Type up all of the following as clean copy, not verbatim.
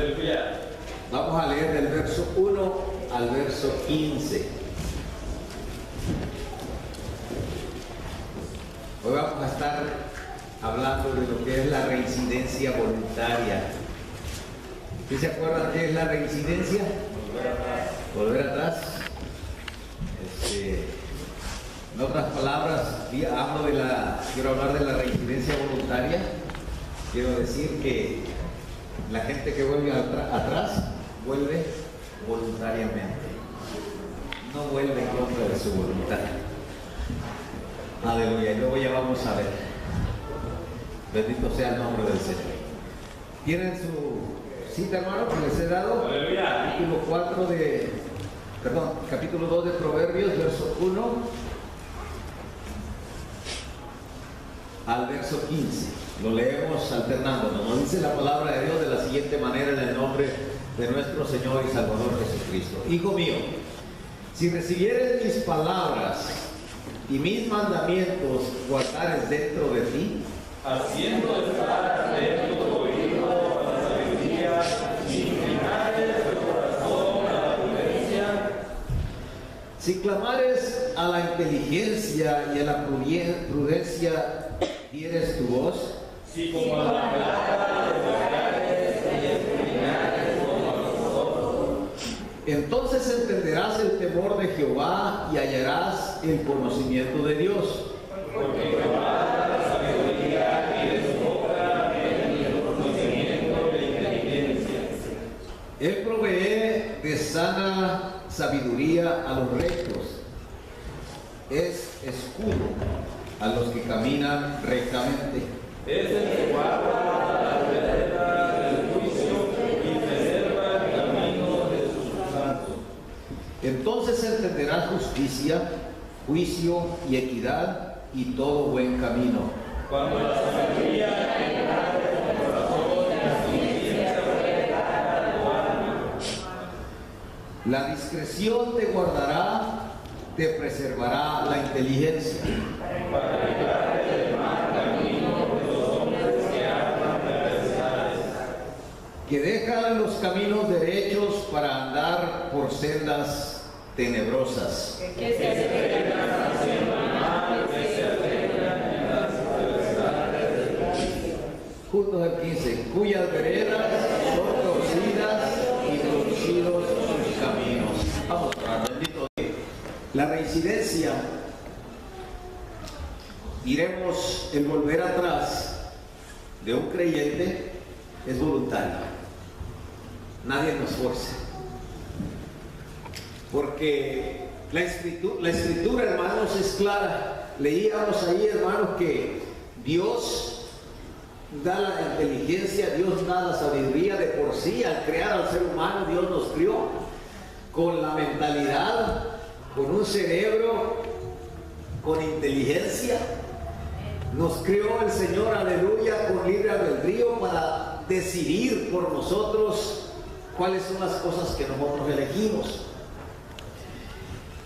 Aleluya. Vamos a leer del verso 1 al verso 15. Hoy vamos a estar hablando de lo que es la reincidencia voluntaria. ¿Sí se acuerdan qué es la reincidencia? Volver atrás. En otras palabras, quiero hablar de la reincidencia voluntaria. Quiero decir que la gente que vuelve atrás vuelve voluntariamente, no vuelve en contra de su voluntad. Aleluya. Y luego ya vamos a ver. Bendito sea el nombre del Señor. ¿Tienen su cita, hermano, que les he dado? Aleluya. Capítulo 2 de Proverbios, verso 1 al verso 15. Lo leemos alternándonos. Nos dice la palabra de Dios de la siguiente manera, en el nombre de nuestro Señor y Salvador Jesucristo. Hijo mío, si recibieres mis palabras y mis mandamientos guardares dentro de ti, haciendo estar dentro de tu oído a la sabiduría, inclinares tu corazón a la prudencia, si clamares a la inteligencia y a la prudencia dieres tu voz, si como a la plata te sacares y escudriñares como a los ojos, entonces entenderás el temor de Jehová y hallarás el conocimiento de Dios. porque Jehová da la sabiduría y de su boca viene el conocimiento de inteligencia. Él provee de sana sabiduría a los rectos, es escudo a los que caminan rectamente. Es el que guarda la vereda del juicio y preserva el camino de sus santos. Entonces entenderás justicia, juicio y equidad y todo buen camino. Cuando la sabiduría entra en el corazón, la ciencia revela tu alma. La discreción te guardará, te preservará la inteligencia. Para librarte del mal camino de los hombres que aman perversidades. Que dejan los caminos derechos para andar por sendas tenebrosas. Que se acercan haciendo el mal, que se alegran en las perversidades del juicio. Juntos al 15, cuyas veredas son torcidas y torcidos sus caminos. Vamos a orar, bendito Dios. La reincidencia, diremos, el volver atrás de un creyente es voluntario. Nadie nos fuerza. Porque la escritura, hermanos, es clara. Leíamos ahí, hermanos, que Dios da la inteligencia, Dios da la sabiduría de por sí. Al crear al ser humano, Dios nos crió con la mentalidad, con un cerebro, con inteligencia. Nos crió el Señor, aleluya, con libre albedrío para decidir por nosotros cuáles son las cosas que nosotros elegimos.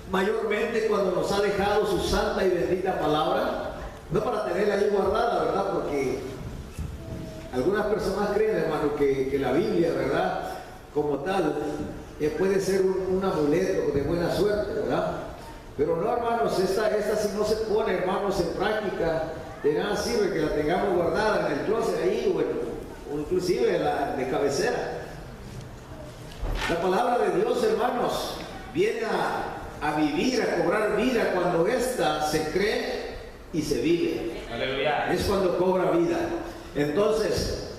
Mayormente cuando nos ha dejado su santa y bendita palabra, no para tenerla ahí guardada, ¿verdad? Porque algunas personas creen, hermano, que la Biblia, ¿verdad?, como tal, puede ser un amuleto de buena suerte, ¿verdad? Pero no, hermanos, esta si no se pone, hermanos, en práctica, de nada sirve que la tengamos guardada en el closet ahí o inclusive de cabecera. La palabra de Dios, hermanos, viene a vivir, a cobrar vida cuando ésta se cree y se vive. Aleluya. Es cuando cobra vida. Entonces,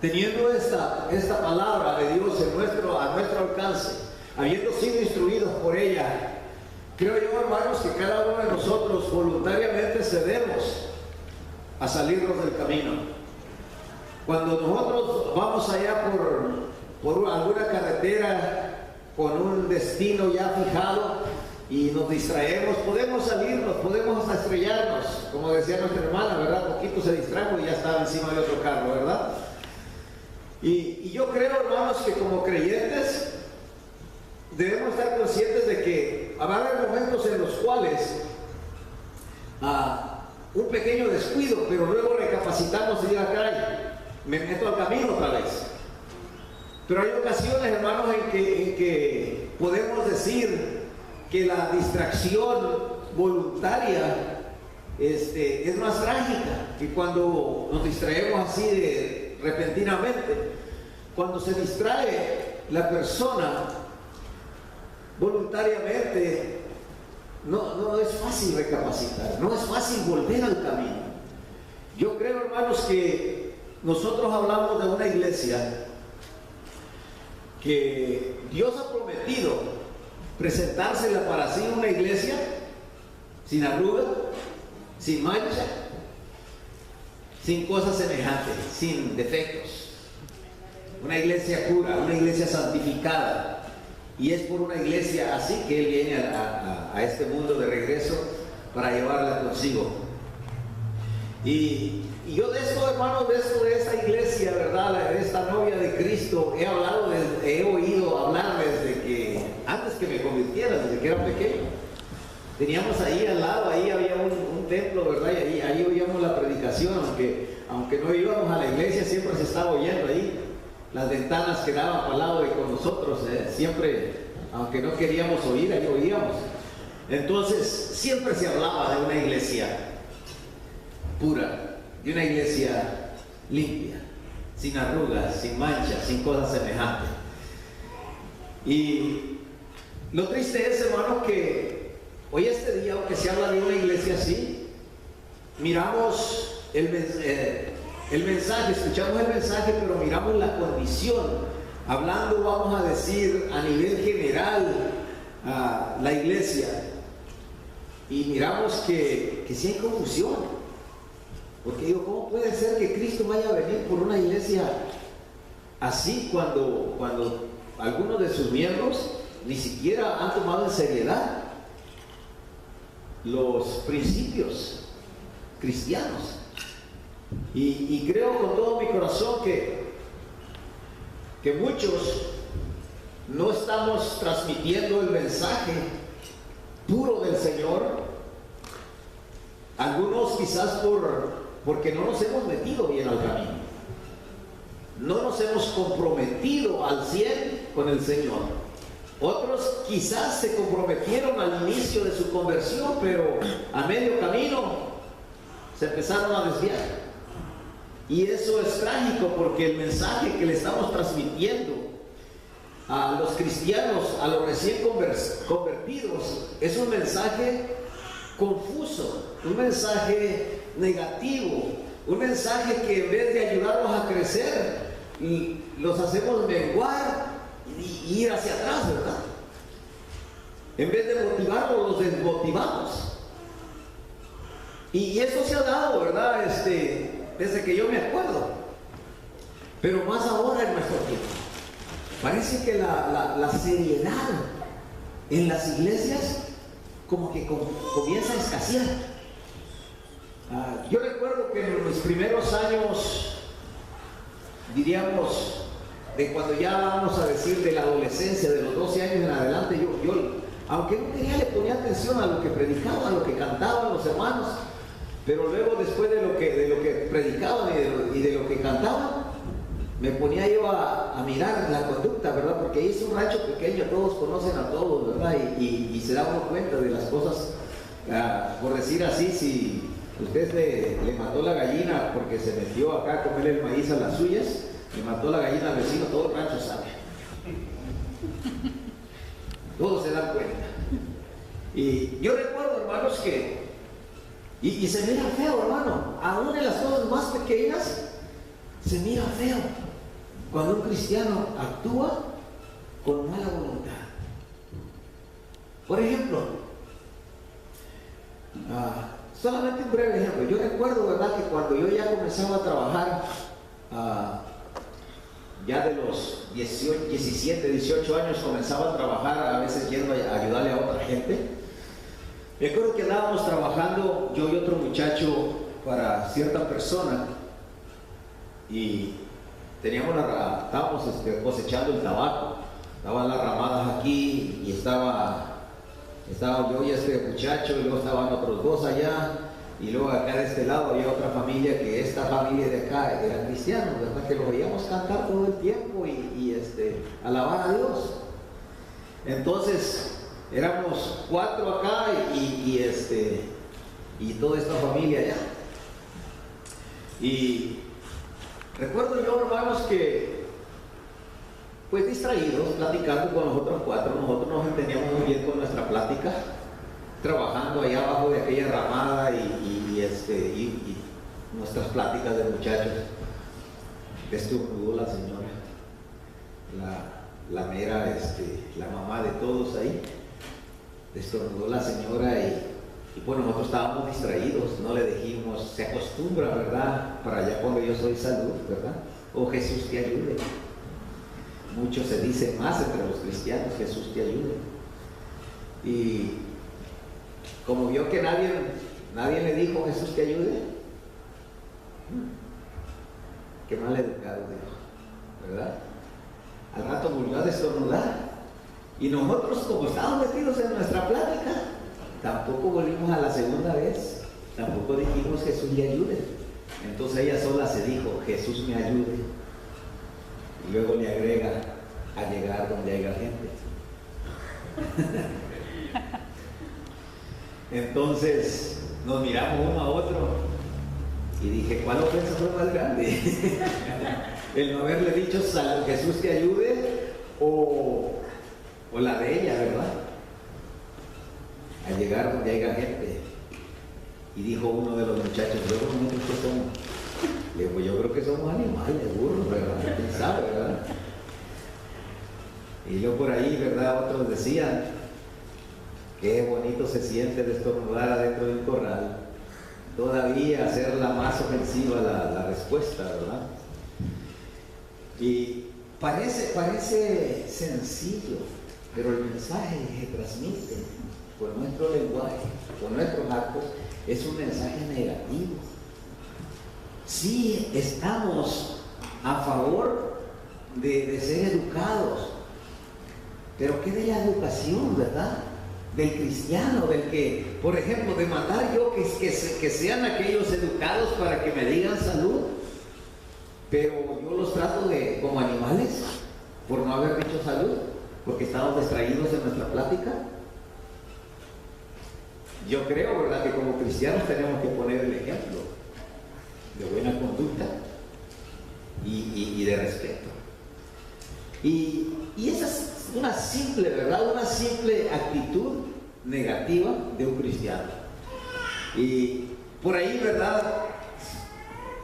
teniendo esta palabra de Dios a nuestro alcance, habiendo sido instruidos por ella, creo yo, hermanos, que cada uno de nosotros voluntariamente cedemos a salirnos del camino. Cuando nosotros vamos allá por alguna carretera con un destino ya fijado y nos distraemos, podemos salirnos, podemos hasta estrellarnos, como decía nuestra hermana, ¿verdad? Poquito se distrajo y ya estaba encima de otro carro, ¿verdad? Y yo creo, hermanos, que como creyentes debemos estar conscientes de que va a haber momentos en los cuales un pequeño descuido, pero luego recapacitamos y diga, caray, me meto al camino otra vez. Pero hay ocasiones, hermanos, en que podemos decir que la distracción voluntaria es más trágica que cuando nos distraemos así repentinamente. Cuando se distrae la persona voluntariamente, no es fácil recapacitar, no es fácil volver al camino. Yo creo, hermanos, que nosotros hablamos de una iglesia que Dios ha prometido presentársela para sí, una iglesia sin arruga, sin mancha, sin cosas semejantes, sin defectos. Una iglesia pura, una iglesia santificada. Y es por una iglesia así que Él viene a este mundo de regreso para llevarla consigo. Y yo de esto, hermanos, de esta iglesia, ¿verdad? De esta novia de Cristo, he oído hablar desde que, antes que me convirtiera, desde que era pequeño. Teníamos ahí al lado, ahí había un templo, ¿verdad? Y ahí oíamos la predicación, aunque no íbamos a la iglesia, siempre se estaba oyendo ahí. Las ventanas que daban para el lado y con nosotros, siempre, aunque no queríamos oír, ahí oíamos. Entonces, siempre se hablaba de una iglesia pura, de una iglesia limpia, sin arrugas, sin manchas, sin cosas semejantes. Y lo triste es, hermano, que hoy este día, aunque se habla de una iglesia así, miramos el mensaje, escuchamos el mensaje, pero miramos la condición. Hablando, vamos a decir, a nivel general, a la iglesia, y miramos que sí hay confusión. Porque digo, ¿cómo puede ser que Cristo vaya a venir por una iglesia así cuando algunos de sus miembros ni siquiera han tomado en seriedad los principios cristianos? Y creo con todo mi corazón que muchos no estamos transmitiendo el mensaje puro del Señor. Algunos quizás porque no nos hemos metido bien al camino, no nos hemos comprometido al 100 con el Señor. Otros quizás se comprometieron al inicio de su conversión, pero a medio camino se empezaron a desviar. Y eso es trágico, porque el mensaje que le estamos transmitiendo a los cristianos, a los recién convertidos, es un mensaje confuso, un mensaje negativo, un mensaje que en vez de ayudarlos a crecer, los hacemos menguar y ir hacia atrás, ¿verdad? En vez de motivarlos, los desmotivamos. Y eso se ha dado, ¿verdad? Desde que yo me acuerdo, pero más ahora en nuestro tiempo. Parece que la seriedad en las iglesias como que comienza a escasear. Yo recuerdo que en los primeros años, diríamos, de cuando ya vamos a decir de la adolescencia, de los 12 años en adelante, yo aunque no quería, le ponía atención a lo que predicaban, a lo que cantaban los hermanos. Pero luego, después de lo que predicaban y de lo que cantaban, me ponía yo a mirar la conducta, ¿verdad? Porque ahí es un rancho pequeño, todos conocen a todos, ¿verdad? Y se da uno cuenta de las cosas. Por decir así, si usted le mató la gallina porque se metió acá a comer el maíz a las suyas, le mató la gallina al vecino, todo el rancho sabe. Todos se dan cuenta. Y yo recuerdo, hermanos, que y se mira feo, hermano, aún en las cosas más pequeñas se mira feo cuando un cristiano actúa con mala voluntad. Por ejemplo, solamente un breve ejemplo. Yo recuerdo, ¿verdad?, que cuando yo ya comenzaba a trabajar, ya de los 17, 18 años, comenzaba a trabajar, a veces yendo a ayudarle a otra gente. Me acuerdo que andábamos trabajando, yo y otro muchacho, para cierta persona, y estábamos cosechando el tabaco. Estaban las ramadas aquí, y estaba yo y este muchacho, y luego estaban otros dos allá, Y luego acá de este lado había otra familia, que esta familia de acá eran cristianos, ¿verdad? Que los veíamos cantar todo el tiempo y alabar a Dios. Entonces éramos 4 acá y toda esta familia allá. Y recuerdo yo, hermanos, que pues distraídos, platicando con los otros 4, nosotros nos entendíamos muy bien con nuestra plática, trabajando allá abajo de aquella ramada y nuestras pláticas de muchachos. Estornudó la señora, la mera, la mamá de todos ahí, estornudó la señora y pues nosotros estábamos distraídos, no le dijimos, se acostumbra, ¿verdad? Para allá cuando yo soy salud, ¿verdad? O Jesús te ayude. Muchos se dicen más entre los cristianos, Jesús te ayude. Y como vio que nadie le dijo Jesús te ayude, qué mal educado dijo, ¿verdad? Al rato volvió a destornudar y nosotros, como estábamos metidos en nuestra plática, tampoco volvimos a la segunda vez, tampoco dijimos Jesús le ayude. Entonces ella sola se dijo Jesús me ayude y luego le agrega a llegar donde haya gente. Entonces nos miramos uno a otro y dije, ¿cuál ofensa fue más grande? El no haberle dicho Jesús te ayude o la de ella, ¿verdad? A llegar donde haya gente. Y dijo uno de los muchachos, luego nosotros qué somos. Le digo, yo creo que somos animales, burros, ¿verdad? ¿Quién sabe, verdad? Y luego por ahí, ¿verdad? Otros decían, qué bonito se siente destornudar adentro de un corral. Todavía hacerla más ofensiva la respuesta, ¿verdad? Y parece sencillo, pero el mensaje que transmite por nuestro lenguaje, por nuestros actos, es un mensaje negativo. Sí, estamos a favor de ser educados, pero ¿qué de la educación, verdad? Del cristiano, del que, por ejemplo, de mandar yo que sean aquellos educados para que me digan salud, pero yo los trato como animales por no haber dicho salud, porque estamos distraídos en nuestra plática. Yo creo, ¿verdad?, que como cristianos tenemos que poner el ejemplo de buena conducta y de respeto. Y esa es una simple, ¿verdad?, una simple actitud negativa de un cristiano. Y por ahí, ¿verdad?,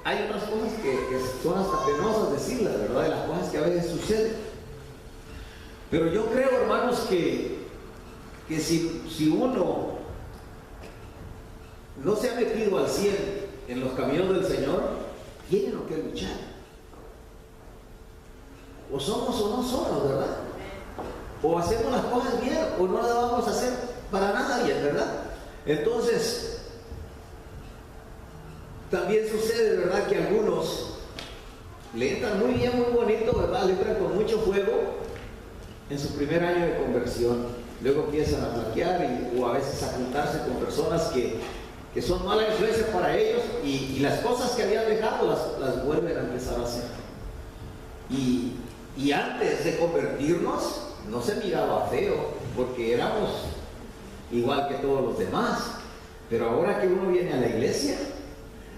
hay otras cosas que son hasta penosas decirlas, ¿verdad?, de las cosas que a veces suceden. Pero yo creo, hermanos, que si uno no se ha metido al 100 en los caminos del Señor, tiene lo que luchar. O somos o no somos, ¿verdad? O hacemos las cosas bien o no las vamos a hacer para nada bien, ¿verdad? Entonces, también sucede, ¿verdad?, que algunos le entran muy bien, muy bonito, ¿verdad? Le entran con mucho fuego en su primer año de conversión. Luego empiezan a flaquear o a veces a juntarse con personas que son mala influencia para ellos y las cosas que habían dejado las vuelven a empezar a hacer. Y antes de convertirnos no se miraba feo porque éramos igual que todos los demás, pero ahora que uno viene a la iglesia,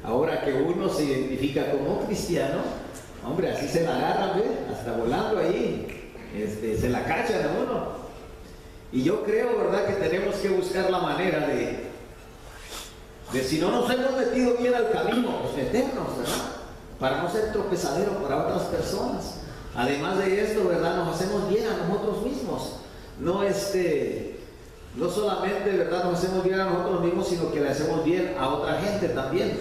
ahora que uno se identifica como cristiano, hombre, así se la agarran, ¿ve? Hasta volando ahí, se la cachan a uno. Y yo creo, ¿verdad?, que tenemos que buscar la manera de si no nos hemos metido bien al camino, pues meternos, ¿verdad?, para no ser tropezadero para otras personas. Además de esto, ¿verdad?, nos hacemos bien a nosotros mismos. No solamente, ¿verdad?, nos hacemos bien a nosotros mismos, sino que le hacemos bien a otra gente también.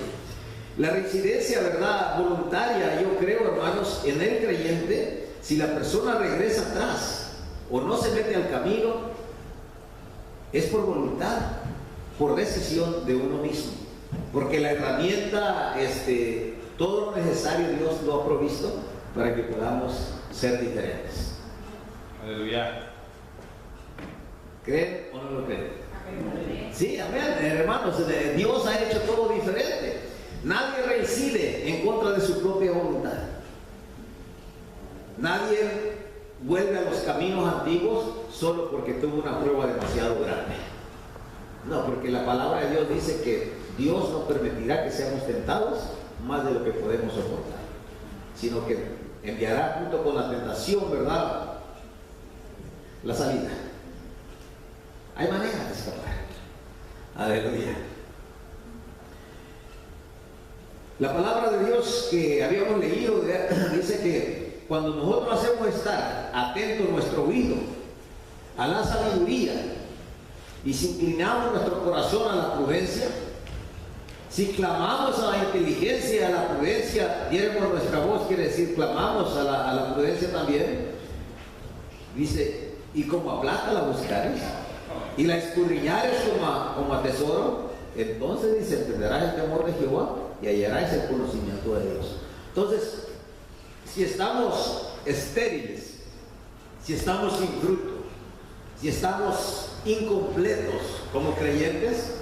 La reincidencia, ¿verdad?, voluntaria, yo creo, hermanos, en el creyente, si la persona regresa atrás o no se mete al camino, es por voluntad, por decisión de uno mismo. Porque la herramienta, todo lo necesario Dios lo ha provisto para que podamos ser diferentes. Aleluya. ¿Creen o no lo creen? Sí, amén, hermanos, Dios ha hecho todo diferente. Nadie reincide en contra de su propia voluntad. Nadie vuelve a los caminos antiguos solo porque tuvo una prueba demasiado grande. No, porque la palabra de Dios dice que Dios no permitirá que seamos tentados más de lo que podemos soportar, sino que enviará junto con la tentación, ¿verdad?, la salida. Hay manera de escapar. Aleluya. La palabra de Dios que habíamos leído dice que cuando nosotros hacemos estar atento nuestro oído a la sabiduría y si inclinamos nuestro corazón a la prudencia, si clamamos a la inteligencia y a la prudencia, diéramos nuestra voz, quiere decir clamamos a la prudencia también, dice, y como a plata la buscares y la escudriñares como a tesoro, entonces dice, entenderás el temor de Jehová y hallarás el conocimiento de Dios. Entonces, si estamos estériles, si estamos sin fruto, si estamos incompletos como creyentes,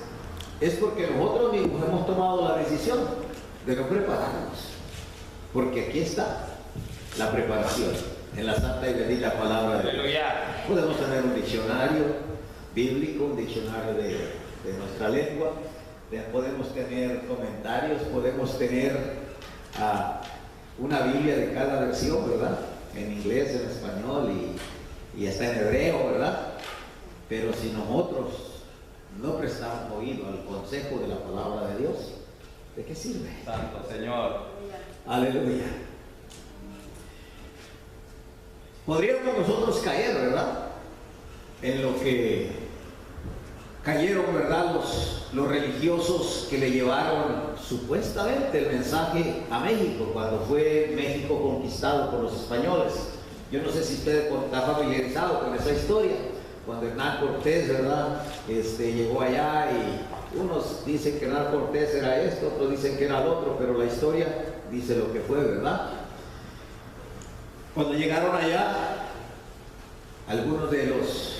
es porque nosotros mismos hemos tomado la decisión de no prepararnos. Porque aquí está la preparación en la santa y bendita palabra de Dios. Podemos tener un diccionario bíblico, un diccionario de nuestra lengua, podemos tener comentarios, podemos tener una Biblia de cada versión, ¿verdad? En inglés, en español y hasta en hebreo, ¿verdad? Pero si nosotros no prestamos oído al consejo de la palabra de Dios, ¿de qué sirve? Santo Señor. Aleluya. Podríamos nosotros caer, ¿verdad?, en lo que cayeron, ¿verdad?, los religiosos que le llevaron supuestamente el mensaje a México cuando fue México conquistado por los españoles. Yo no sé si usted está familiarizado con esa historia. Cuando Hernán Cortés, ¿verdad?, llegó allá y unos dicen que Hernán Cortés era esto, otros dicen que era el otro, pero la historia dice lo que fue, ¿verdad? Cuando llegaron allá, algunos de los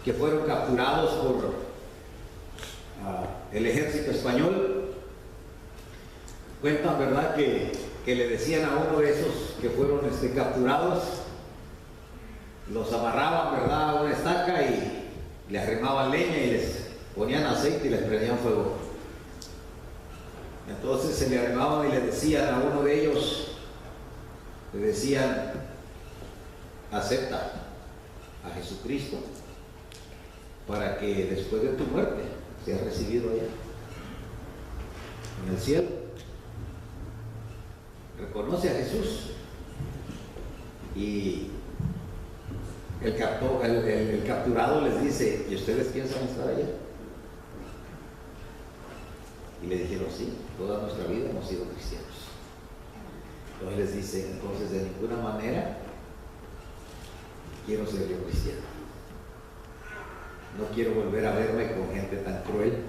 que fueron capturados por el ejército español cuentan, ¿verdad?, que le decían a uno de esos que fueron capturados, los amarraban, ¿verdad?, a una estaca y le arrimaban leña y les ponían aceite y les prendían fuego. Entonces se le arrimaban y le decían a uno de ellos, le decían, acepta a Jesucristo para que después de tu muerte seas recibido allá en el cielo. Reconoce a Jesús. Y el capturado les dice, ¿y ustedes piensan estar allá? Y le dijeron, sí, toda nuestra vida hemos sido cristianos. Entonces les dice, entonces de ninguna manera quiero ser yo cristiano. No quiero volver a verme con gente tan cruel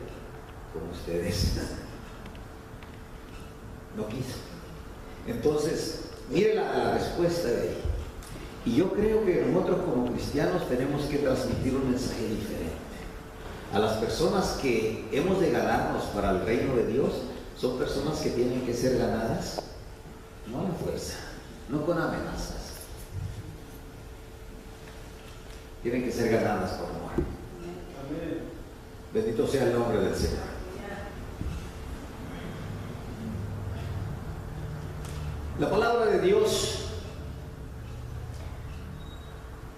como ustedes. No quiso. Entonces, mire la respuesta de ahí. Y yo creo que nosotros como cristianos tenemos que transmitir un mensaje diferente. A las personas que hemos de ganarnos para el reino de Dios, son personas que tienen que ser ganadas, no a la fuerza, no con amenazas. Tienen que ser ganadas por amor. Amén. Bendito sea el nombre del Señor. La palabra de Dios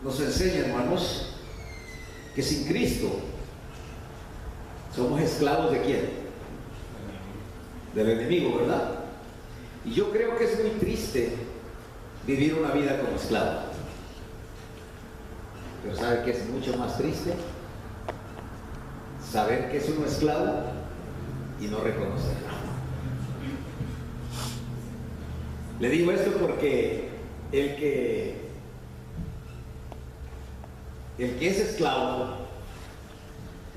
nos enseña, hermanos, que sin Cristo somos esclavos de quién? Del enemigo, ¿verdad? Y yo creo que es muy triste vivir una vida como esclavo. Pero ¿sabe qué es mucho más triste? Saber que es un esclavo y no reconocerlo. Le digo esto porque el que es esclavo,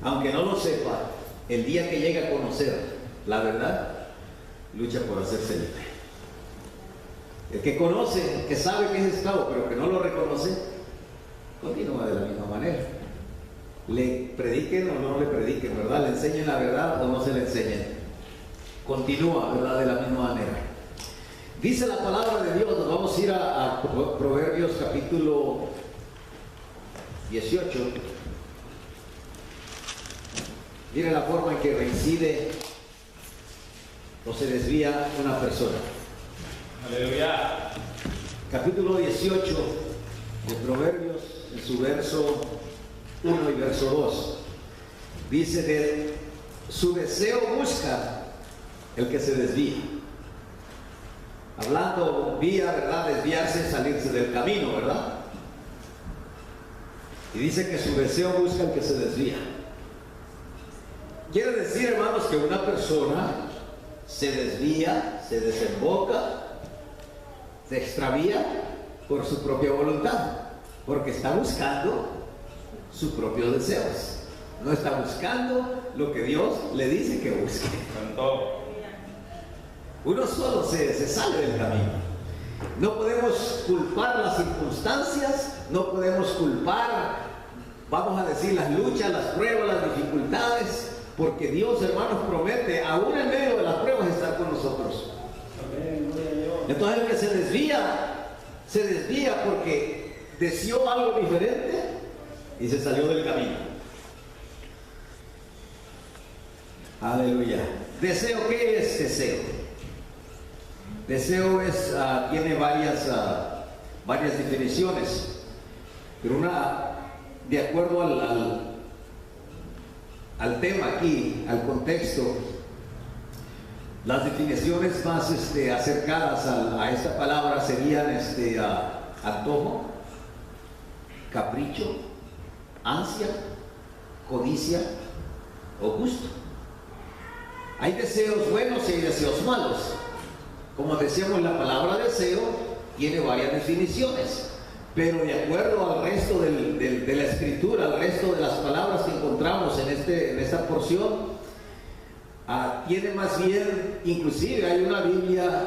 aunque no lo sepa, el día que llega a conocer la verdad, lucha por hacerse libre. El que conoce, que sabe que es esclavo, pero que no lo reconoce, continúa de la misma manera. le prediquen o no le prediquen, ¿verdad? Le enseñen la verdad o no se le enseñen. Continúa, ¿verdad? De la misma manera. Dice la palabra de Dios, nos vamos a ir a Proverbios capítulo 18. Mire la forma en que reincide o se desvía una persona. Aleluya. Capítulo 18 de Proverbios, en su verso 1 y verso 2. Dice: de su deseo busca el que se desvía. Hablando vía, ¿verdad? Desviarse, salirse del camino, ¿verdad? Y dice que su deseo busca el que se desvía. Quiere decir, hermanos, que una persona se desvía, se desemboca, se extravía por su propia voluntad, porque está buscando sus propios deseos. No está buscando lo que Dios le dice que busque. Santo. Uno solo se sale del camino. No podemos culpar las circunstancias, no podemos culpar, vamos a decir, las luchas, las pruebas, las dificultades, porque Dios, hermanos, promete, aún en medio de las pruebas, estar con nosotros. Entonces el que se desvía porque deseó algo diferente y se salió del camino. Aleluya. ¿Deseo qué es deseo? Deseo es, tiene varias definiciones, pero de acuerdo al tema aquí, al contexto, las definiciones más acercadas a esta palabra serían antojo, capricho, ansia, codicia o gusto. Hay deseos buenos y hay deseos malos. Como decíamos, la palabra deseo tiene varias definiciones, pero de acuerdo al resto de la escritura, al resto de las palabras que encontramos en esta porción, tiene más bien, inclusive hay una Biblia,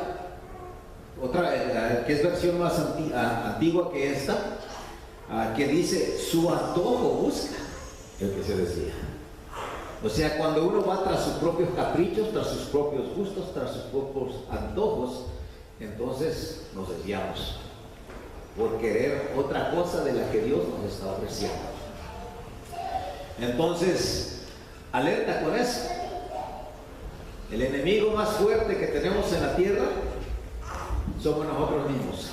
otra que es versión más antigua que esta, que dice: su antojo busca el que se desvía. O sea, cuando uno va tras sus propios caprichos, tras sus propios gustos, tras sus propios antojos, entonces nos desviamos por querer otra cosa de la que Dios nos está ofreciendo. Entonces, alerta con eso. El enemigo más fuerte que tenemos en la tierra somos nosotros mismos.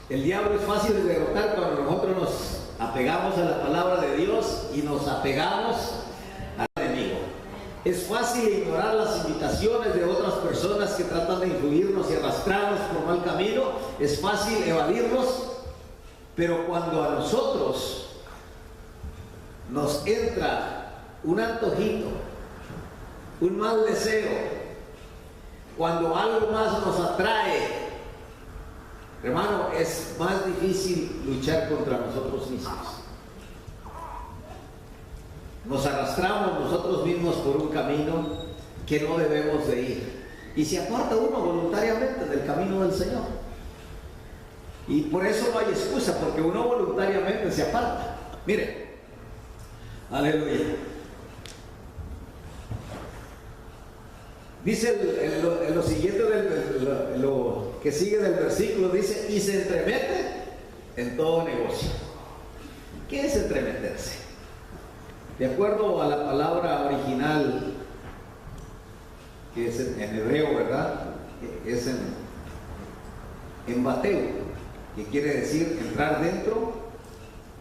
El diablo es fácil de derrotar cuando nosotros nos apegamos a la palabra de Dios y nos apegamos al enemigo. Es fácil ignorar las invitaciones de otras personas que tratan de influirnos y arrastrarnos por mal camino. Es fácil evadirlos, pero cuando a nosotros nos entra un antojito, un mal deseo, cuando algo más nos atrae, hermano, es más difícil luchar contra nosotros mismos. Nos arrastramos nosotros mismos por un camino que no debemos de ir. Y se aparta uno voluntariamente del camino del Señor. Y por eso no hay excusa, porque uno voluntariamente se aparta. Mire, aleluya. Dice en lo siguiente, lo que sigue del versículo, dice: y se entremete en todo negocio. ¿Qué es entremeterse? De acuerdo a la palabra original, que es en hebreo, ¿verdad? Es en bateo, que quiere decir entrar dentro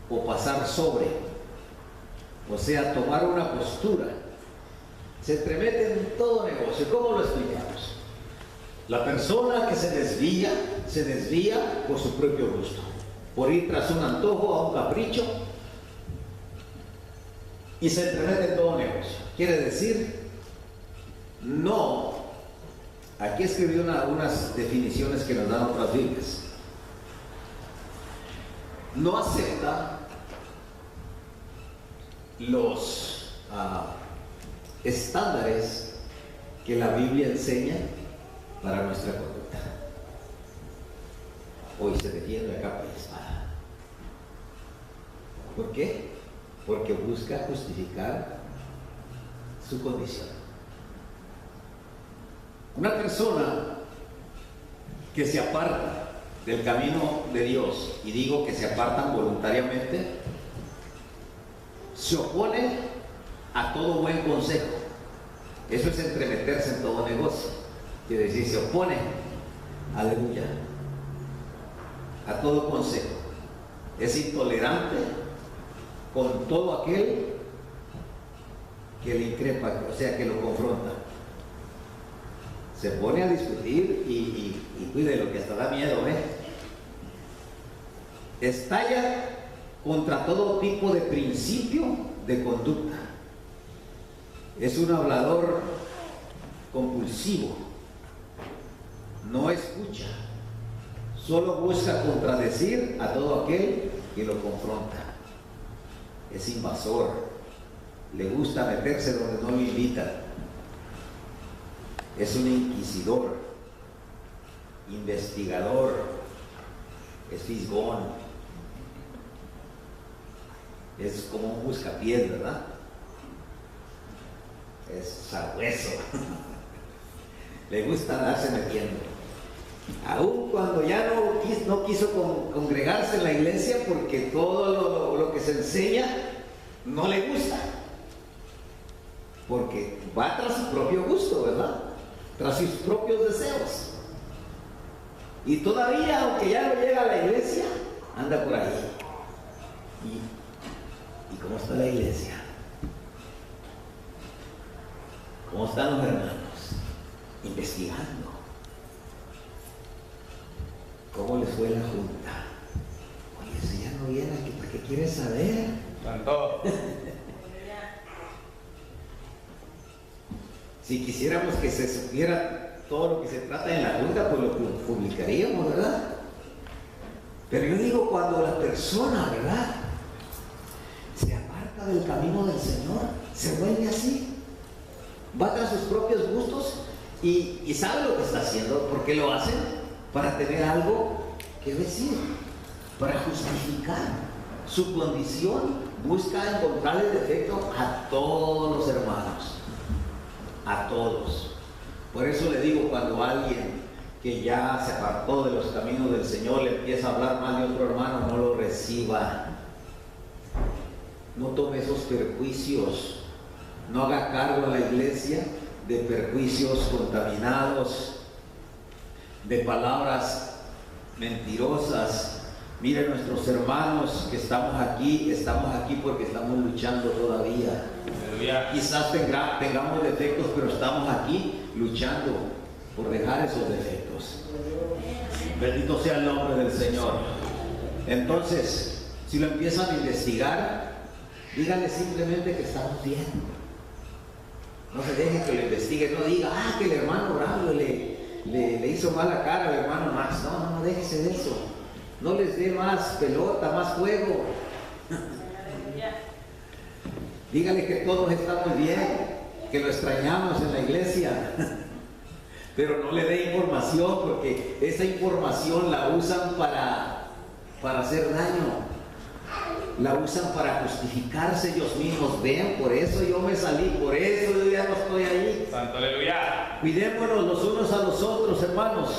o pasar sobre. O sea, tomar una postura. Se entremete en todo negocio. ¿Cómo lo explicamos? La persona que se desvía por su propio gusto, por ir tras un antojo, a un capricho, y se entremete en todo negocio. Quiere decir, no, aquí escribí unas definiciones que nos dan otras Biblias. No acepta los estándares que la Biblia enseña para nuestra conducta. Hoy se defiende a capa y espada. ¿Por qué? porque busca justificar su condición. Una persona que se aparta del camino de Dios, y digo que se apartan voluntariamente, se opone a todo buen consejo. Eso es entremeterse en todo negocio. Quiere decir, se opone, aleluya, a todo consejo. Es intolerante con todo aquel que le increpa, o sea, que lo confronta. Se pone a discutir y cuide lo que hasta da miedo, Estalla contra todo tipo de principio de conducta. Es un hablador compulsivo. No escucha. Solo busca contradecir a todo aquel que lo confronta. Es invasor. Le gusta meterse donde no lo invitan. Es un inquisidor, investigador, es fisgón, es como un buscapiés, ¿verdad? Es sabueso. Le gusta andarse metiendo. Aún cuando ya no quiso congregarse en la iglesia porque todo lo que se enseña no le gusta. Porque va tras su propio gusto, ¿verdad? Tras sus propios deseos. Y todavía, aunque ya no llega a la iglesia, anda por ahí. ¿Y cómo está la iglesia? ¿Cómo están los hermanos? Investigando. ¿Cómo les fue la junta? Oye, si ya no viene aquí, ¿para qué quieres saber? Santo. Si quisiéramos que se supiera todo lo que se trata en la junta, pues lo publicaríamos, ¿verdad? Pero yo digo, cuando la persona, ¿verdad?, se aparta del camino del Señor, se vuelve así, va tras sus propios gustos y sabe lo que está haciendo, porque lo hacen para tener algo que decir, para justificar su condición, busca encontrarle defecto a todos los hermanos. A todos. Por eso le digo, cuando alguien que ya se apartó de los caminos del Señor le empieza a hablar mal de otro hermano, no lo reciba. No tome esos perjuicios. No haga cargo a la iglesia de perjuicios contaminados, de palabras mentirosas. Miren, nuestros hermanos que estamos aquí porque estamos luchando todavía. Quizás tengamos defectos, pero estamos aquí luchando por dejar esos defectos. Bendito sea el nombre del Señor. Entonces, si lo empiezan a investigar, díganle simplemente que estamos bien. No se dejen que lo investiguen, no diga, que el hermano Braulio le hizo mala cara al hermano Max. No, déjese de eso. No les dé más pelota, más juego. Dígale que todos estamos bien, que lo extrañamos en la iglesia. Pero no le dé información, porque esa información la usan para hacer daño. La usan para justificarse ellos mismos. Ven, por eso yo me salí, por eso yo ya no estoy ahí. Santo, aleluya. Cuidémonos los unos a los otros, hermanos.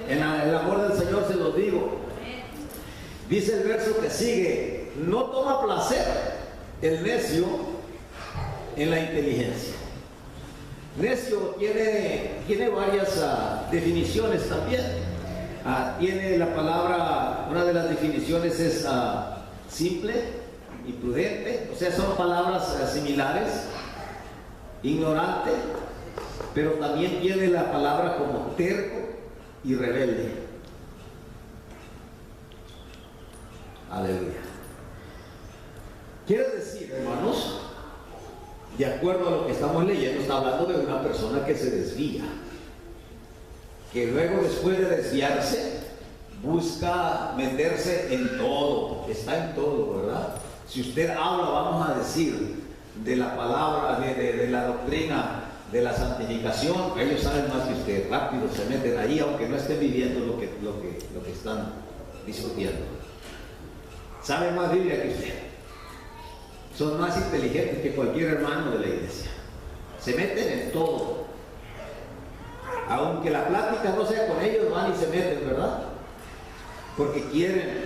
En el amor del Señor se los digo. Dice el verso que sigue: no toma placer el necio en la inteligencia. Necio tiene varias definiciones también. Tiene la palabra, una de las definiciones es simple y prudente, o sea, son palabras similares. Ignorante, pero también tiene la palabra como terco y rebelde. Aleluya. Quiere decir, hermanos, de acuerdo a lo que estamos leyendo, está hablando de una persona que se desvía, que luego, después de desviarse, busca meterse en todo, está en todo, ¿verdad? Si usted habla, vamos a decir, de la palabra, de la doctrina, de la santificación, ellos saben más que usted, rápido se meten ahí, aunque no estén viviendo lo que están discutiendo. Saben más Biblia que usted. son más inteligentes que cualquier hermano de la iglesia. Se meten en todo. Aunque la plática no sea con ellos, van y se meten, ¿verdad? Porque quieren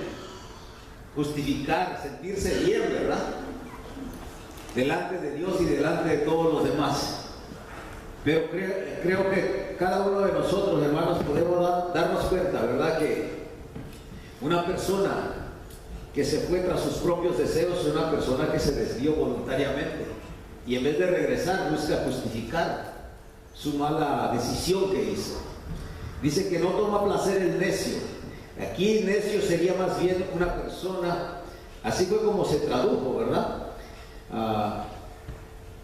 justificar, sentirse bien, ¿verdad? Delante de Dios y delante de todos los demás. Pero creo que cada uno de nosotros, hermanos, podemos darnos cuenta, ¿verdad? Que una persona que se fue tras sus propios deseos es una persona que se desvió voluntariamente y en vez de regresar busca justificar su mala decisión que hizo. Dice que no toma placer el necio. Aquí necio sería más bien una persona, así fue como se tradujo, ¿verdad?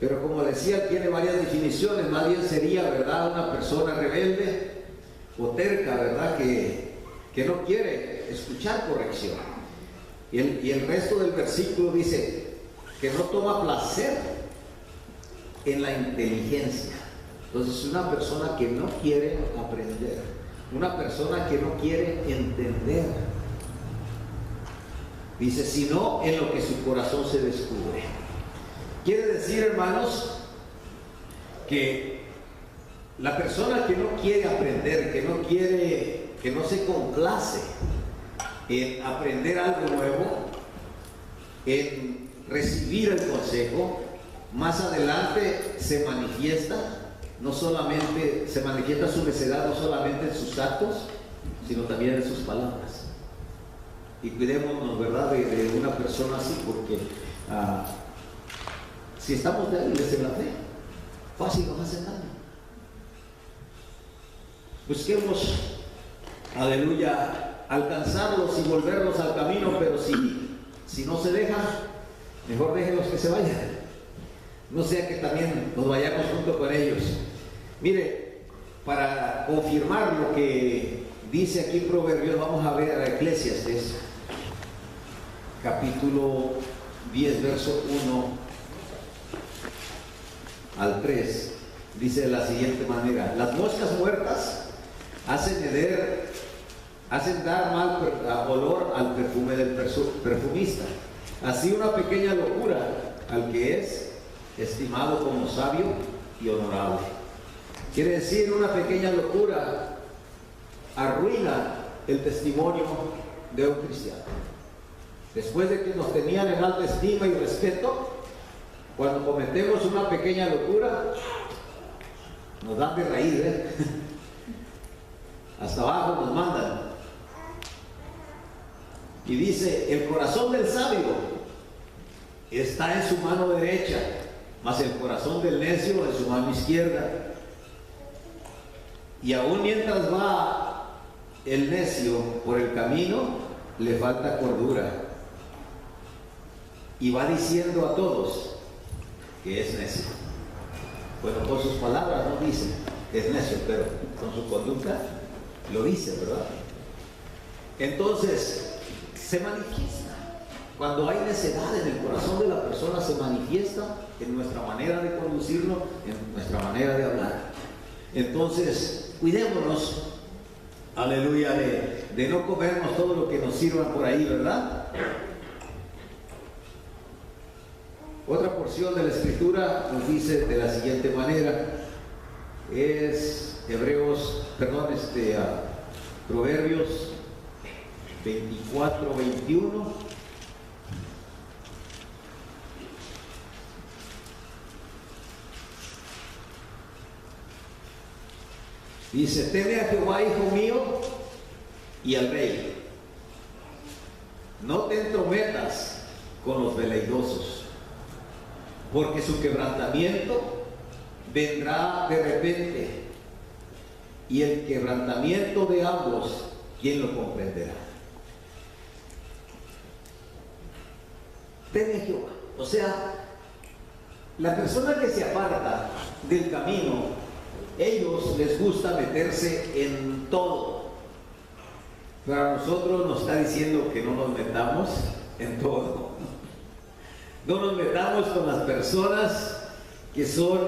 Pero como decía, tiene varias definiciones. Más bien sería, ¿verdad?, una persona rebelde o terca, ¿verdad?, que no quiere escuchar corrección. Y el resto del versículo dice que no toma placer en la inteligencia. Entonces, una persona que no quiere aprender, una persona que no quiere entender. Dice, sino en lo que su corazón se descubre. Quiere decir, hermanos, que la persona que no quiere aprender, que no se complace en aprender algo nuevo, en recibir el consejo, más adelante se manifiesta, no solamente se manifiesta su necedad, no solamente en sus actos, sino también en sus palabras. Y cuidémonos, ¿verdad?, de una persona así, porque si estamos débiles en la fe, fácil nos hacen daño. Busquemos, aleluya, alcanzarlos y volverlos al camino, pero si no se dejan, mejor déjenlos que se vayan. No sea que también nos vayamos junto con ellos. Mire, para confirmar lo que dice aquí Proverbios, vamos a ver a Eclesiastes, capítulo 10, verso 1 al 3, dice de la siguiente manera: las moscas muertas hacen dar mal olor al perfume del perfumista. Así una pequeña locura al que es estimado como sabio y honorable. Quiere decir, una pequeña locura arruina el testimonio de un cristiano. Después de que nos tenían en alta estima y respeto, cuando cometemos una pequeña locura, nos dan de raíz, hasta abajo nos mandan. Y dice, el corazón del sabio está en su mano derecha, mas el corazón del necio en su mano izquierda. Y aún mientras va el necio por el camino, le falta cordura. Y va diciendo a todos que es necio. Bueno, con sus palabras no dice que es necio, pero con su conducta lo dice, ¿verdad? Entonces, se manifiesta. Cuando hay necedad en el corazón de la persona, se manifiesta en nuestra manera de conducirnos, en nuestra manera de hablar. Entonces, cuidémonos, aleluya, de no comernos todo lo que nos sirvan por ahí, ¿verdad? Otra porción de la Escritura nos dice de la siguiente manera, es Proverbios 24, 21. Dice, teme a Jehová, hijo mío, y al rey. No te entrometas con los veleidosos, porque su quebrantamiento vendrá de repente, y el quebrantamiento de ambos, ¿quién lo comprenderá? Teme a Jehová. O sea, la persona que se aparta del camino, ellos les gusta meterse en todo. Pero a nosotros nos está diciendo que no nos metamos en todo. No nos metamos con las personas que son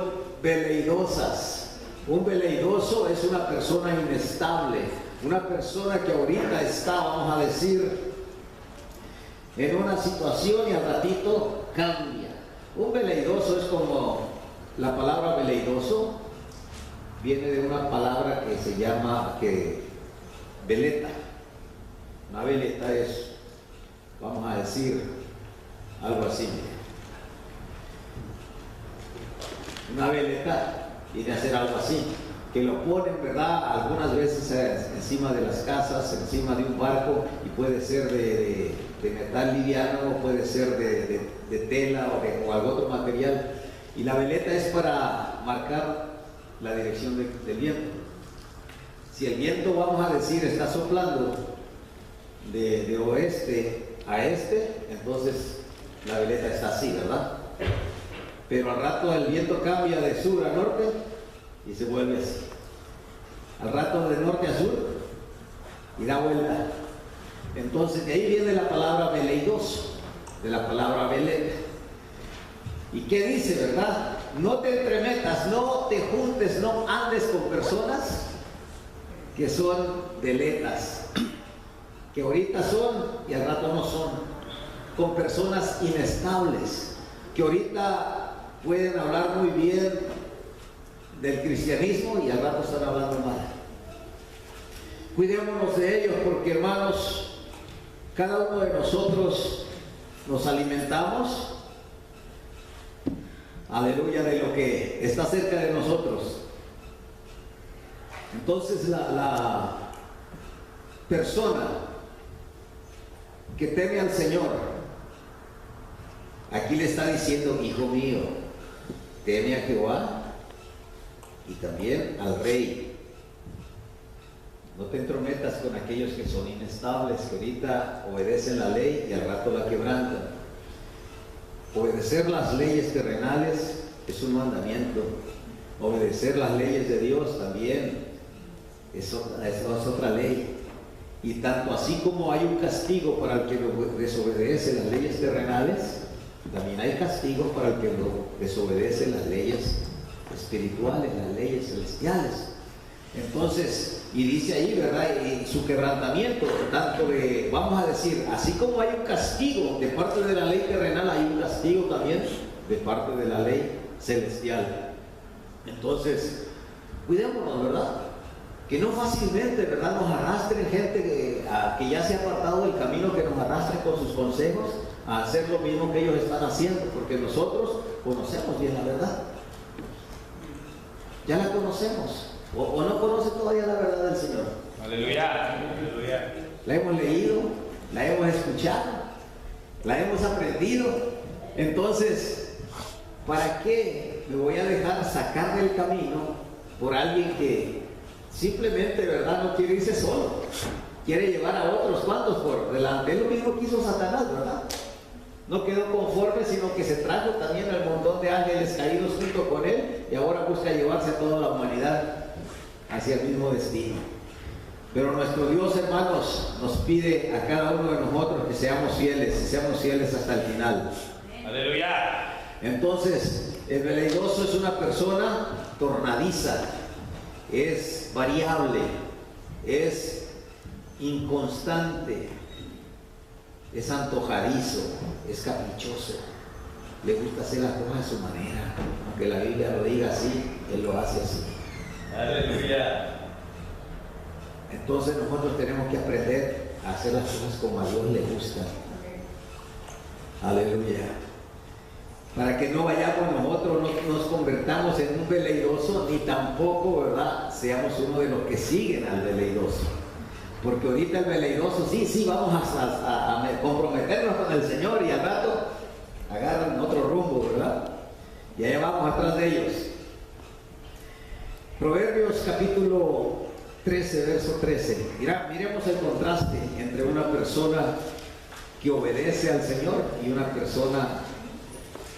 veleidosas. Un veleidoso es una persona inestable, una persona que ahorita está, vamos a decir, en una situación y al ratito cambia. Un veleidoso es como, la palabra veleidoso viene de una palabra que se llama veleta. Una veleta es, vamos a decir, algo así. Una veleta viene a ser algo así, que lo ponen, ¿verdad?, algunas veces encima de las casas, encima de un barco, y puede ser de metal liviano, puede ser de tela o algún otro material. Y la veleta es para marcar la dirección del viento. Si el viento, vamos a decir, está soplando de oeste a este, entonces la veleta está así, ¿verdad? Pero al rato el viento cambia de sur a norte y se vuelve así. Al rato de norte a sur y da vuelta. Entonces de ahí viene la palabra veleidoso, de la palabra veleta. ¿Y qué dice, verdad? No te entremetas, no te juntes, no andes con personas que son veletas, que ahorita son y al rato no son, con personas inestables, que ahorita pueden hablar muy bien del cristianismo y al rato están hablando mal. Cuidémonos de ellos porque, hermanos, cada uno de nosotros nos alimentamos, aleluya, de lo que está cerca de nosotros. Entonces la persona que teme al Señor, aquí le está diciendo: hijo mío, teme a Jehová y también al Rey. No te entrometas con aquellos que son inestables, que ahorita obedecen la ley y al rato la quebrantan. Obedecer las leyes terrenales es un mandamiento. Obedecer las leyes de Dios también es otra ley. Y tanto así como hay un castigo para el que desobedece las leyes terrenales, también hay castigo para el que desobedece las leyes espirituales, las leyes celestiales. Entonces, y dice ahí, ¿verdad?, y su quebrantamiento, tanto de, vamos a decir, así como hay un castigo de parte de la ley terrenal, hay un castigo también de parte de la ley celestial. Entonces, cuidémonos, ¿verdad?, que no fácilmente, ¿verdad?, nos arrastren gente que ya se ha apartado del camino, que nos arrastren con sus consejos a hacer lo mismo que ellos están haciendo, porque nosotros conocemos bien la verdad. Ya la conocemos. ¿O no conoce todavía la verdad del Señor? Aleluya. Aleluya. La hemos leído, la hemos escuchado, la hemos aprendido. Entonces, ¿para qué me voy a dejar sacar del camino por alguien que simplemente, ¿verdad?, no quiere irse solo? Quiere llevar a otros cuantos por delante. Es lo mismo que hizo Satanás, ¿verdad? No quedó conforme, sino que se trajo también al montón de ángeles caídos junto con él y ahora busca llevarse a toda la humanidad hacia el mismo destino. Pero nuestro Dios, hermanos, nos pide a cada uno de nosotros que seamos fieles, y seamos fieles hasta el final. Aleluya. Entonces, el veleidoso es una persona tornadiza, es variable, es inconstante, es antojadizo, es caprichoso, le gusta hacer las cosas a su manera. Aunque la Biblia lo diga así, él lo hace así. Aleluya. Entonces nosotros tenemos que aprender a hacer las cosas como a Dios le gusta. Aleluya. Para que no vayamos nosotros, no nos convertamos en un veleidoso, ni tampoco, ¿verdad?, seamos uno de los que siguen al veleidoso. Porque ahorita el veleidoso, sí, vamos a comprometernos con el Señor, y al rato agarran otro rumbo, ¿verdad? Y allá vamos atrás de ellos. Proverbios capítulo 13, verso 13. Miremos el contraste entre una persona que obedece al Señor y una persona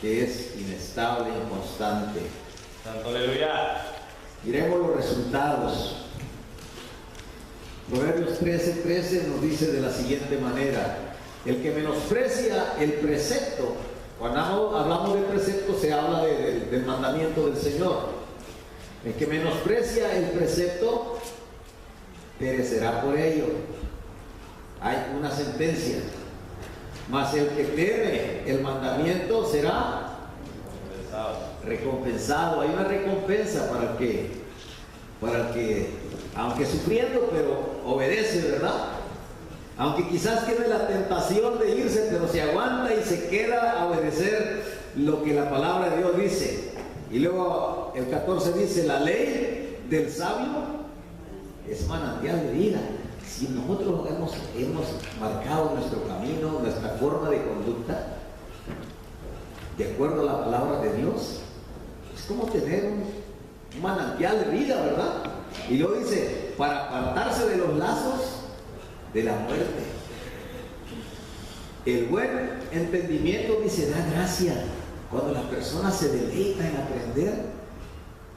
que es inestable, inconstante. Santo aleluya. Miremos los resultados. Proverbios 13:13 nos dice de la siguiente manera: el que menosprecia el precepto, cuando hablamos del precepto se habla del mandamiento del Señor. El que menosprecia el precepto perecerá por ello. Hay una sentencia. mas el que teme el mandamiento será recompensado. Hay una recompensa para el que, aunque sufriendo, pero obedece, ¿verdad? Aunque quizás tiene la tentación de irse, pero se aguanta y se queda a obedecer lo que la palabra de Dios dice. Y luego el 14 dice, la ley del sabio es manantial de vida. Si nosotros hemos marcado nuestro camino, nuestra forma de conducta, de acuerdo a la palabra de Dios, es como tener un manantial de vida, ¿verdad? Y luego dice, para apartarse de los lazos de la muerte. El buen entendimiento, dice, da gracia. Cuando la persona se deleita en aprender,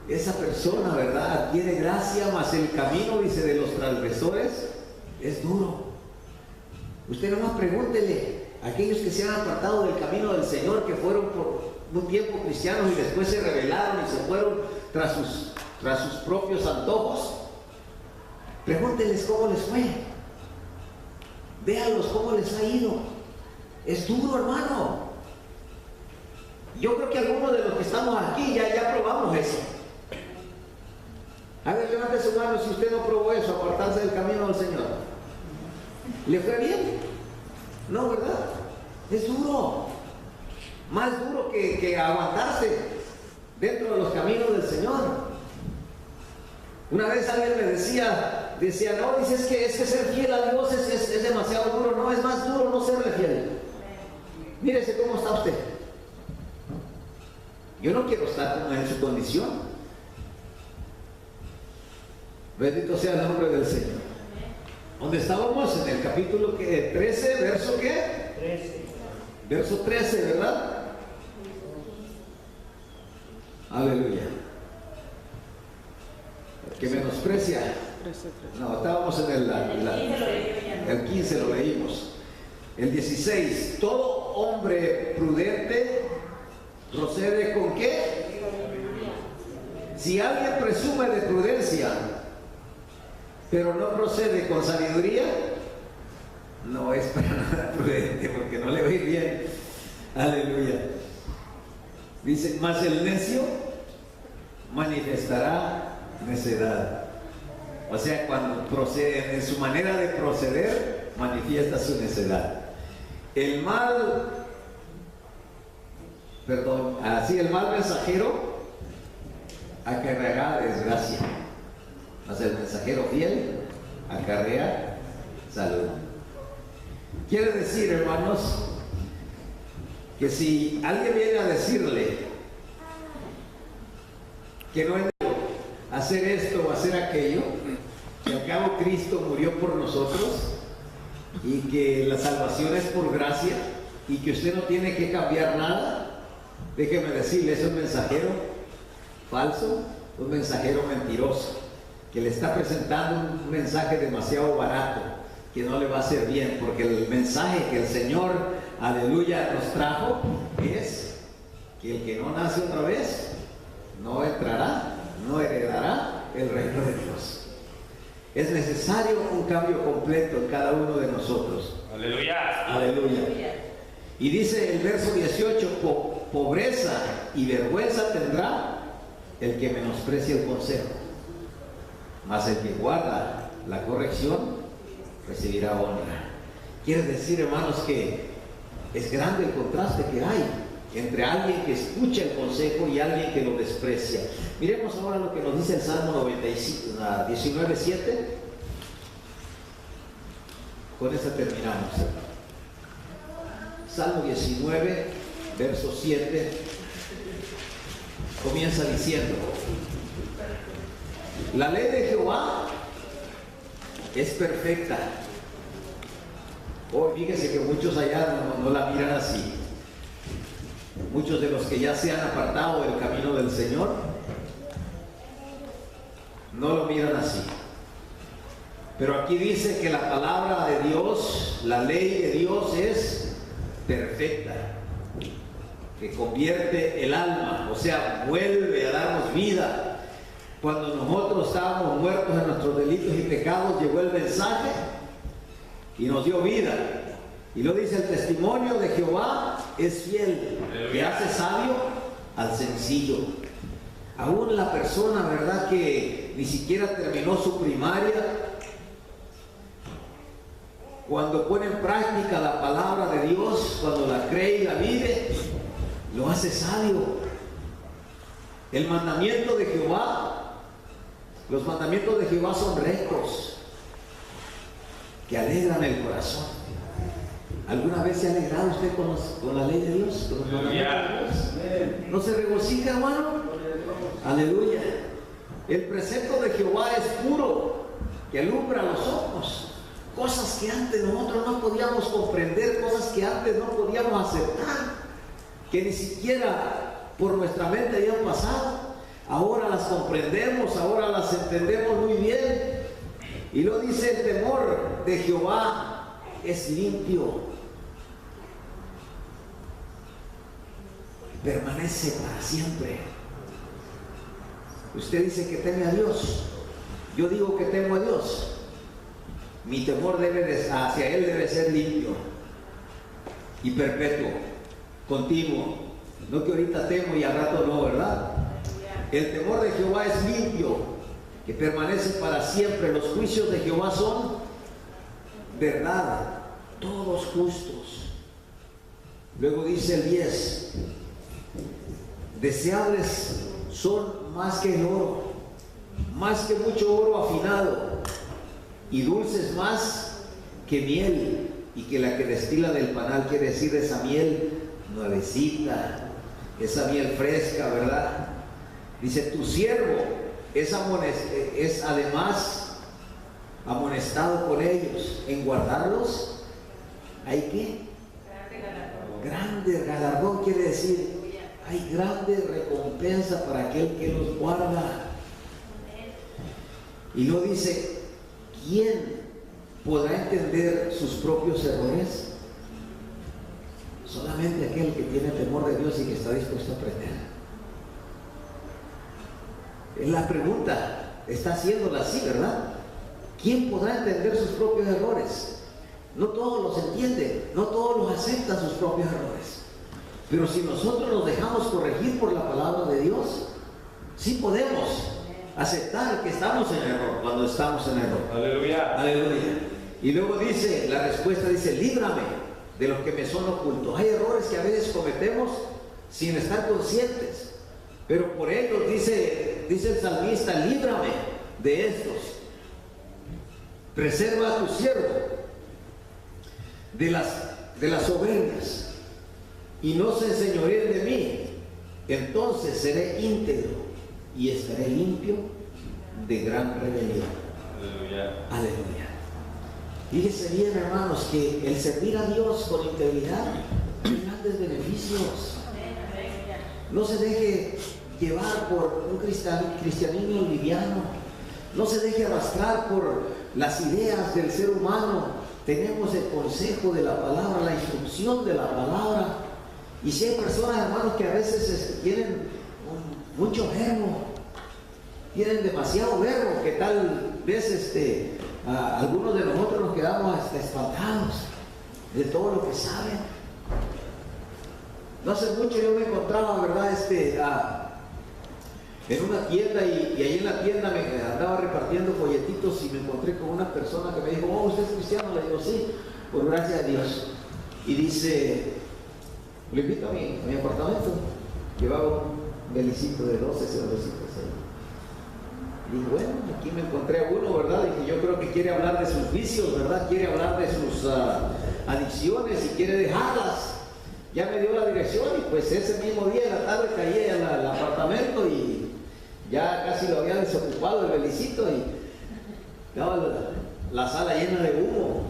esa persona, ¿verdad?, adquiere gracia, mas el camino, dice, de los transgresores es duro. Usted nomás pregúntele a aquellos que se han apartado del camino del Señor, que fueron por un tiempo cristianos y después se rebelaron y se fueron tras sus propios antojos. Pregúnteles cómo les fue. Véanlos cómo les ha ido. Es duro, hermano. Yo creo que algunos de los que estamos aquí ya probamos eso. A ver, levante su mano si usted no probó eso, apartarse del camino del Señor. ¿Le fue bien? No, ¿verdad? Es duro. Más duro que aguantarse dentro de los caminos del Señor. Una vez alguien me decía, no, dice, es que ser fiel a Dios es demasiado duro. No, es más duro no serle fiel. Mírese cómo está usted. Yo no quiero estar en su condición. Bendito sea el nombre del Señor. ¿Dónde estábamos? En el capítulo 13, verso ¿qué? 13. Verso 13, ¿verdad? Aleluya. Que menosprecia. No, estábamos en el 15 lo leímos. El 16. Todo hombre prudente procede ¿con qué? Si alguien presume de prudencia, pero no procede con sabiduría, no es para nada prudente, porque no le va a ir bien. Aleluya. Dice, mas el necio manifestará necedad. O sea, cuando procede, en su manera de proceder, manifiesta su necedad. El mal mensajero acarreará desgracia, mas el mensajero fiel acarrea salud. Quiere decir, hermanos, que si alguien viene a decirle que no es hacer esto o hacer aquello, que al cabo Cristo murió por nosotros y que la salvación es por gracia y que usted no tiene que cambiar nada, déjeme decirle, es un mensajero falso, un mensajero mentiroso, que le está presentando un mensaje demasiado barato, que no le va a hacer bien, porque el mensaje que el Señor, aleluya, nos trajo es que el que no nace otra vez no entrará, no heredará el reino de Dios. Es necesario un cambio completo en cada uno de nosotros. Aleluya. Aleluya. Y dice el verso 18, pobreza y vergüenza tendrá el que menosprecia el consejo, mas el que guarda la corrección recibirá honra. Quiere decir, hermanos, que es grande el contraste que hay entre alguien que escucha el consejo y alguien que lo desprecia. Miremos ahora lo que nos dice el Salmo 19:7. Con esta terminamos. Salmo 19, verso 7, comienza diciendo: la ley de Jehová es perfecta. Hoy fíjese que muchos allá no la miran así. Muchos de los que ya se han apartado del camino del Señor no lo miran así. Pero aquí dice que la palabra de Dios, la ley de Dios es perfecta, que convierte el alma, o sea, vuelve a darnos vida. Cuando nosotros estábamos muertos en nuestros delitos y pecados, llegó el mensaje y nos dio vida. Y lo dice, el testimonio de Jehová es fiel, que hace sabio al sencillo. Aún la persona, ¿verdad?, que ni siquiera terminó su primaria, cuando pone en práctica la palabra de Dios, cuando la cree y la vive, lo hace sabio. El mandamiento de Jehová, los mandamientos de Jehová son rectos, que alegran el corazón. ¿Alguna vez se ha alegrado usted con la ley de Dios? ¿Con los mandamientos de Dios? ¿No se regocija, hermano? Aleluya. El precepto de Jehová es puro, que alumbra los ojos. Cosas que antes nosotros no podíamos comprender, cosas que antes no podíamos aceptar, que ni siquiera por nuestra mente habían pasado. Ahora las comprendemos, ahora las entendemos muy bien. Y lo dice, el temor de Jehová es limpio, permanece para siempre. Usted dice que teme a Dios, yo digo que temo a Dios. Mi temor hacia Él debe ser limpio y perpetuo, continuo. No que ahorita temo y al rato no, ¿verdad? El temor de Jehová es limpio, que permanece para siempre. Los juicios de Jehová son verdad, todos justos. Luego dice el 10, deseables son más que el oro, más que mucho oro afinado, y dulces más que miel, y que la que destila del panal, quiere decir esa miel nuevecita, esa miel fresca, ¿verdad? Dice, tu siervo es además amonestado por ellos en guardarlos. ¿Hay qué? Grande galardón, quiere decir, hay grande recompensa para aquel que los guarda. Y luego dice, ¿quién podrá entender sus propios errores? Solamente aquel que tiene temor de Dios y que está dispuesto a aprender. La pregunta está haciéndola así, ¿verdad? ¿Quién podrá entender sus propios errores? No todos los entienden, no todos los aceptan sus propios errores. Pero si nosotros nos dejamos corregir por la palabra de Dios, sí podemos aceptar que estamos en error cuando estamos en error. Aleluya. Aleluya. Y luego dice, la respuesta dice, líbrame de los que me son ocultos. Hay errores que a veces cometemos sin estar conscientes, pero por ellos dice el salmista, líbrame de estos. Preserva a tu siervo de las soberbias, y no se enseñoreen de mí. Entonces seré íntegro y estaré limpio de gran rebelión. Aleluya. Aleluya. Fíjese bien, hermanos, que el servir a Dios con integridad tiene grandes beneficios. No se deje llevar por un cristianismo liviano. No se deje arrastrar por las ideas del ser humano. Tenemos el consejo de la palabra, la instrucción de la palabra. Y si hay personas, hermanos, que a veces tienen mucho verbo, tienen demasiado verbo, que tal vez algunos de nosotros nos quedamos espantados de todo lo que saben. No hace mucho yo me encontraba, ¿verdad?, en una tienda, y ahí en la tienda me andaba repartiendo folletitos, y me encontré con una persona que me dijo, oh, ¿usted es cristiano? Le digo, sí, por gracia de Dios. Y dice, lo invito a mi apartamento. Llevaba un belicito de 12 cervecitas ahí. Y dije, bueno, aquí me encontré a uno, ¿verdad? Y que yo creo que quiere hablar de sus vicios, ¿verdad? Quiere hablar de sus adicciones y quiere dejarlas. Ya me dio la dirección, y pues ese mismo día en la tarde caí al apartamento, y ya casi lo había desocupado el belicito, y estaba la sala llena de humo.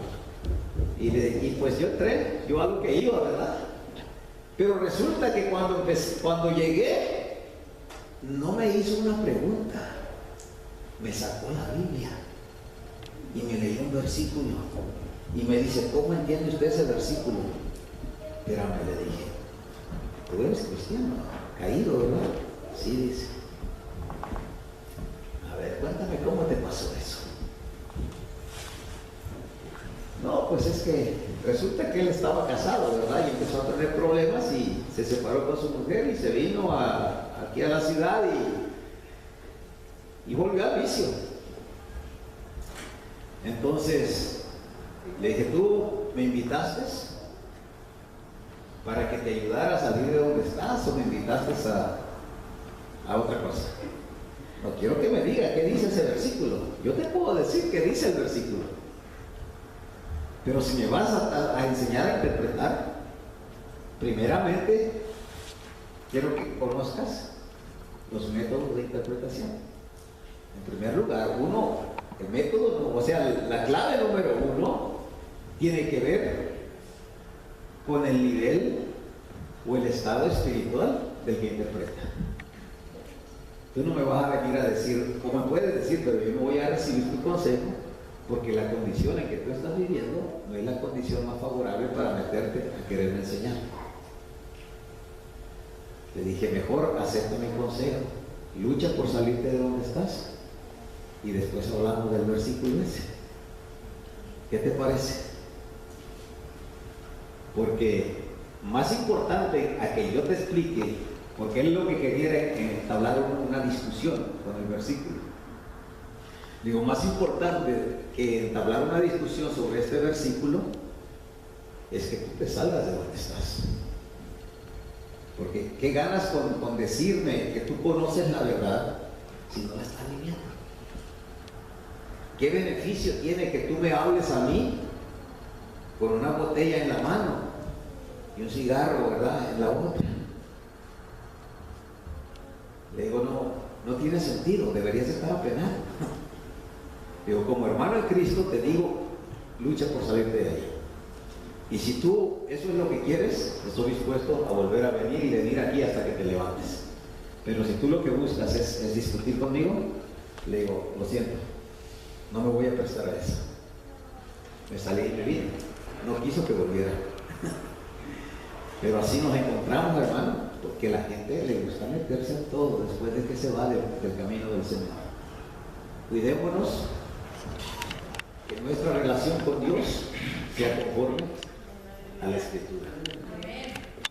Y pues yo entré, yo a lo que iba, ¿verdad? Pero resulta que cuando llegué, no me hizo una pregunta, me sacó la Biblia y me leyó un versículo y me dice, ¿cómo entiende usted ese versículo? Pero me le dije, tú eres cristiano, caído, ¿verdad? Sí, dice. A ver, cuéntame cómo te pasó eso. No, pues es que resulta que él estaba casado, ¿verdad? Y empezó a tener problemas y se separó con su mujer y se vino aquí a la ciudad y volvió al vicio. Entonces le dije, ¿tú me invitaste para que te ayudara a salir de donde estás o me invitaste a otra cosa? No quiero que me diga qué dice ese versículo. Yo te puedo decir qué dice el versículo. Pero si me vas a enseñar a interpretar, primeramente quiero que conozcas los métodos de interpretación. En primer lugar, el método, o sea, la clave número 1 tiene que ver con el nivel o el estado espiritual del que interpreta. Tú no me vas a venir a decir, o me puedes decir, pero yo me voy a recibir tu consejo, porque la condición en que tú estás viviendo no es la condición más favorable para meterte a quererme enseñar. Le dije, mejor acepta mi consejo, lucha por salirte de donde estás y después hablamos del versículo ese. ¿Qué te parece? Porque más importante a que yo te explique, porque él lo que quería era entablar una discusión con el versículo. Digo, más importante que entablar una discusión sobre este versículo es que tú te salgas de donde estás. Porque ¿qué ganas con decirme que tú conoces la verdad si no la estás viviendo? ¿Qué beneficio tiene que tú me hables a mí con una botella en la mano y un cigarro, ¿verdad?, en la otra? Le digo, no tiene sentido, deberías estar apenado. Digo, como hermano en Cristo te digo, lucha por salirte de ahí. Y si tú eso es lo que quieres, estoy dispuesto a volver a venir y venir aquí hasta que te levantes. Pero si tú lo que buscas es discutir conmigo, le digo, lo siento, no me voy a prestar a eso. Me salí y me vine. No quiso que volviera. Pero así nos encontramos, hermano, porque a la gente le gusta meterse en todo después de que se va del camino del Señor. Cuidémonos que nuestra relación con Dios sea conforme a la Escritura.